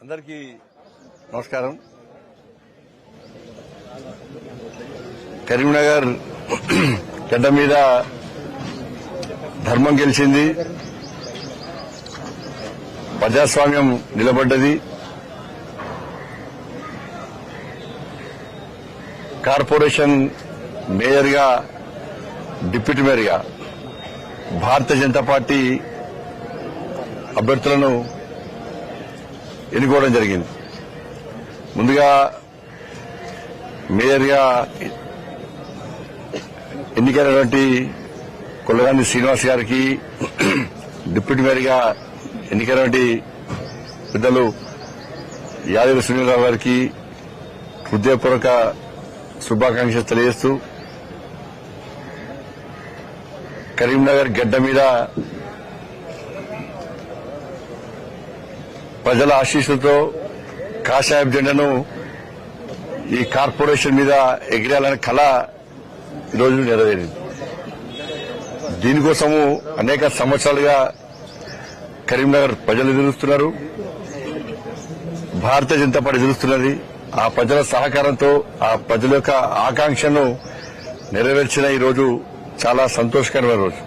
అందరికీ నమస్కారం. కరీంనగర్ గడ్డ మీద ధర్మం గెలిచింది, ప్రజాస్వామ్యం నిలబడ్డది. కార్పొరేషన్ మేయర్గా, డిప్యూటీ మేయర్గా భారతీయ జనతా పార్టీ అభ్యర్థులను ఎన్నుకోవడం జరిగింది. ముందుగా మేయర్గా ఎన్నికైనటువంటి కొల్లగాని శ్రీనివాస్ గారికి, డిప్యూటీ మేయర్గా ఎన్నికైనటువంటి పెద్దలు యాదగిరి సునీలరావు గారికి హృదయపూర్వక శుభాకాంక్షలు తెలియజేస్తూ, కరీంనగర్ గడ్డ మీద ప్రజల ఆశీస్సులతో కాషాయపు జెండాను ఈ కార్పొరేషన్ మీద ఎగిరేయాలనే కళ ఈరోజు నెరవేరింది. దీనికోసము అనేక సంవత్సరాలుగా కరీంనగర్ ప్రజలు ఎదురుస్తున్నారు, భారతీయ జనతా పార్టీ ఎదురుస్తున్నది. ఆ ప్రజల సహకారంతో ఆ ప్రజల యొక్క ఆకాంక్షను నెరవేర్చిన ఈరోజు చాలా సంతోషకరమైన రోజు.